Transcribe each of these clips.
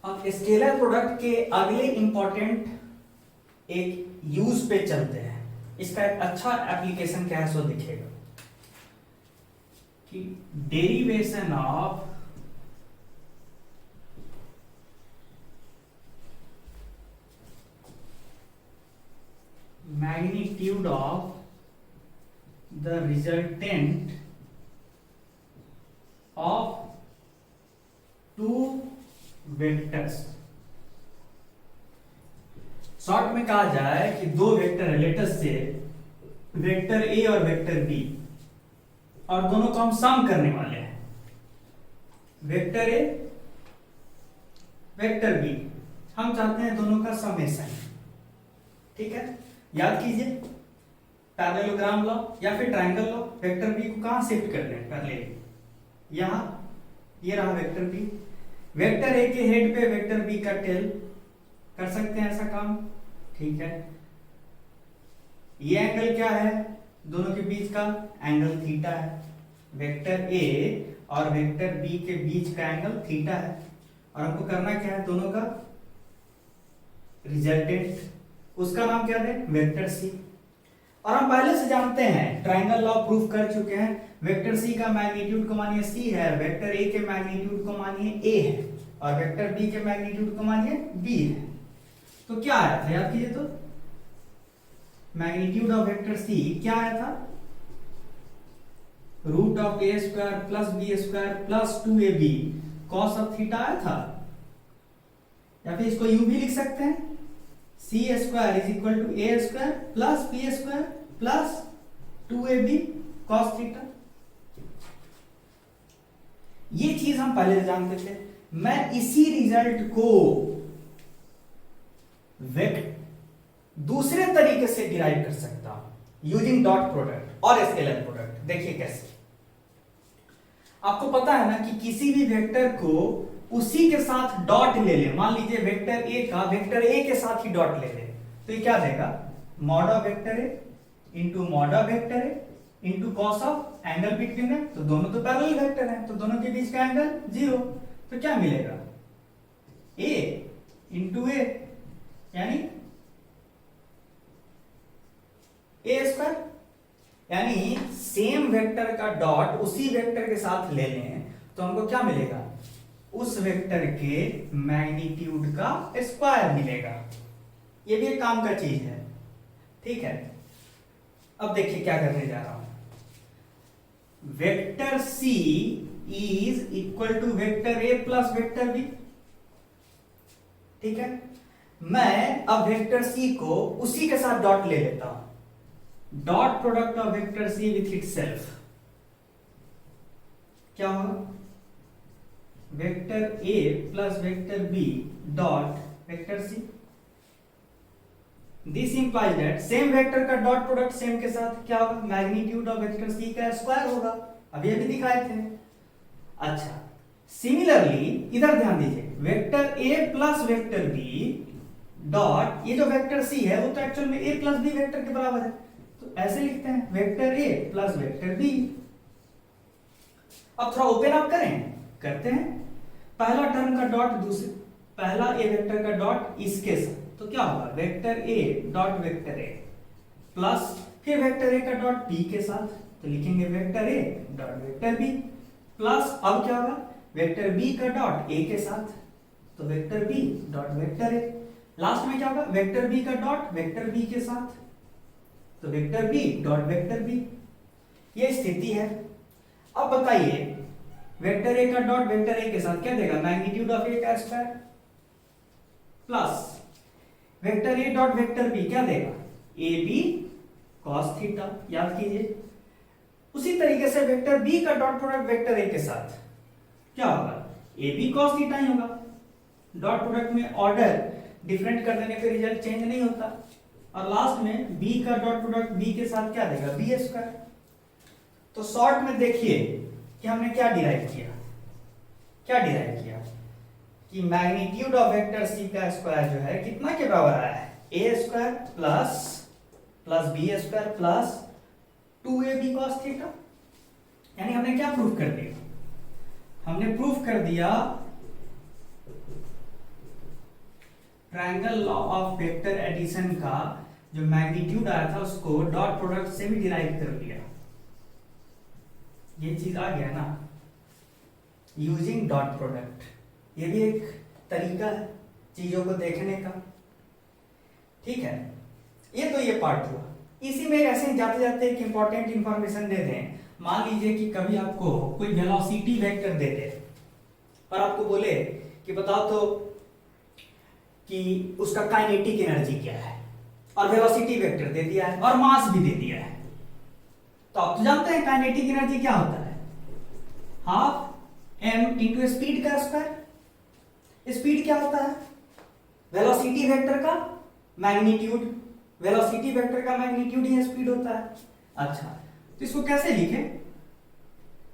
अब scalar product के अगले इंपॉर्टेंट एक यूज पे चलते हैं। इसका एक अच्छा एप्लीकेशन क्या है सो दिखेगा कि derivation of magnitude of the resultant of two vectors। Short में कहा जाए कि दो वेक्टर है, लेटेस्ट से वेक्टर ए और वेक्टर बी, और दोनों को हम सम करने वाले हैं। वेक्टर ए वेक्टर बी, हम चाहते हैं दोनों का समेशन। ठीक है, याद कीजिए पैरेललोग्राम लो या फिर ट्रायंगल लो। वेक्टर बी को कहां शिफ्ट कर दें, पहले यहां, ये रहा वेक्टर बी। वेक्टर ए के हेड पे वेक्टर बी का टेल, कर सकते हैं ऐसा काम। ठीक है, ये एंगल क्या है, दोनों के बीच का एंगल थीटा है। वेक्टर ए और वेक्टर बी के बीच का एंगल थीटा है, और हमको करना क्या है, दोनों का रिजल्टेंट, उसका नाम क्या है, वेक्टर सी। और हम पहले से जानते हैं, ट्रायंगल लॉ प्रूफ कर चुके हैं, वेक्टर सी का मैग्नीट्यूड को मानिए सी है, वेक्टर ए के मैग्नीट्यूड को मानिए ए है, और वेक्टर बी के मैग्नीट्यूड को मानिए बी है। तो क्या आया था, याद कीजिए तो, मैग्नीट्यूड ऑफ वेक्टर सी क्या आया था, root of A square plus B square plus 2ab cos of theta आया था। या फिर इसको यूं भी लिख सकते हैं, C square is equal to A square plus B square plus 2ab cos theta. ये चीज हम पहले से जानते थे। मैं इसी रिजल्ट को दूसरे तरीके से डिराइव कर सकता हूं यूजिंग डॉट प्रोडक्ट और स्केलर प्रोडक्ट। देखिए कैसे, आपको पता है ना कि किसी भी वेक्टर को उसी के साथ डॉट ले ले। मान लीजिए वेक्टर ए का वेक्टर ए के साथ ही डॉट ले ले, तो ये क्या देगा, mod of vector A into mod of vector A into cos of angle between है। तो दोनों तो पैरेलल वेक्टर हैं, तो दोनों के बीच का एंगल 0। तो क्या मिलेगा, ए इंटू ए यानी ए स्क्वायर। यानी सेम वेक्टर का डॉट उसी वेक्टर के साथ ले लें तो हमको क्या मिलेगा, उस वेक्टर के मैग्नीट्यूड का स्क्वायर मिलेगा। ये भी एक काम का चीज है। ठीक है, अब देखिए क्या करने जा रहा हूं, vector C is equal to vector A plus vector B. ठीक है, मैं अब वेक्टर सी को उसी के साथ डॉट ले लेता हूं, dot product of vector C with itself क्या होगा, vector A plus vector B dot vector C. This implies that same vector का डॉट प्रोडक्ट सेम के साथ क्या होगा, मैग्नीट्यूड ऑफ वेक्टर सी का स्क्वायर होगा। अभी अभी दिखाए थे। अच्छा, सिमिलरली इधर ध्यान दीजिए, vector A plus vector B dot, ये जो वेक्टर सी है वो तो एक्चुअल में ए प्लस बी वेक्टर के बराबर है, तो ऐसे लिखते हैं vector A plus vector B. अब थोड़ा ओपन अप करते हैं, पहला टर्म का डॉट दूसरे, पहला ए वेक्टर का डॉट इसके साथ, तो क्या होगा, vector A dot vector A plus फिर वेक्टर ए का डॉट बी के साथ, तो लिखेंगे vector A dot vector B plus, अब क्या होगा, वेक्टर बी का डॉट ए के साथ, तो vector B dot vector A. Last में क्या होगा, वेक्टर बी का डॉट वेक्टर बी के साथ, तो vector B dot vector B. ये स्थिति है। अब बताइए, वेक्टर ए का डॉट वेक्टर ए के साथ क्या देगा, मैग्नीट्यूड ऑफ ए का square plus vector A dot vector B क्या देगा, ए बी कॉस थीटा। याद कीजिए, उसी तरीके से वेक्टर बी का डॉट प्रोडक्ट वेक्टर ए के साथ क्या होगा, ए बी कॉस थीटा ही होगा। डॉट प्रोडक्ट में ऑर्डर डिफरेंट कर देने पे रिजल्ट चेंज नहीं होता। और लास्ट में बी का डॉट प्रोडक्ट बी के साथ क्या देगा, बी स्क्वायर। तो शॉर्ट में देखिए कि हमने क्या डिराइव किया, कि मैग्नीट्यूड ऑफ वेक्टर सी का स्क्वायर जो है कितना के बराबर आया है, A square plus B square plus 2ab cos theta. यानी हमने क्या प्रूफ कर दिया, हमने प्रूफ कर दिया triangle law of vector addition का जो मैग्नीट्यूड आया था उसको डॉट प्रोडक्ट से भी डिराइव कर लिया। ये चीज आ गया ना, यूजिंग डॉट प्रोडक्ट। ये भी एक तरीका है चीजों को देखने का। ठीक है, ये तो ये पार्ट हुआ। इसी में ऐसे जाते जाते एक इंपॉर्टेंट इंफॉर्मेशन दे दें। मान लीजिए कि कभी आपको कोई वेलोसिटी वेक्टर दे दे और आपको बोले कि बताओ तो कि उसका काइनेटिक एनर्जी क्या है, और वेलोसिटी वेक्टर दे दिया है और मास भी दे दिया है। तो आप तो जानते हैं काइनेटिक एनर्जी क्या होता है, हाफ एम इंटू स्पीड का स्क्वायर। स्पीड क्या होता है, वेलोसिटी वेक्टर का मैग्नीट्यूड। वेलोसिटी वेक्टर का मैग्नीट्यूड ही स्पीड होता है। अच्छा, तो इसको कैसे लिखें,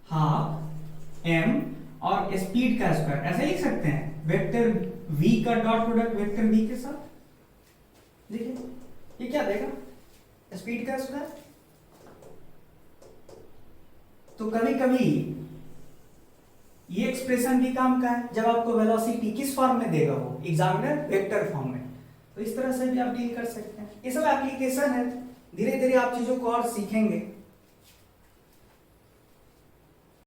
हाफ एम और स्पीड का स्क्वायर, ऐसे लिख सकते हैं। वेक्टर v का डॉट प्रोडक्ट वेक्टर v के साथ। देखिए ये क्या देगा, स्पीड का स्क्वायर। तो कभी कभी ये एक्सप्रेशन भी काम का है, जब आपको वेलोसिटी किस फॉर्म में देगा वो एग्जामिनर, वेक्टर फॉर्म में। तो इस तरह से भी आप डील कर सकते हैं। ये सब एप्लीकेशन है, धीरे धीरे आप चीजों को और सीखेंगे।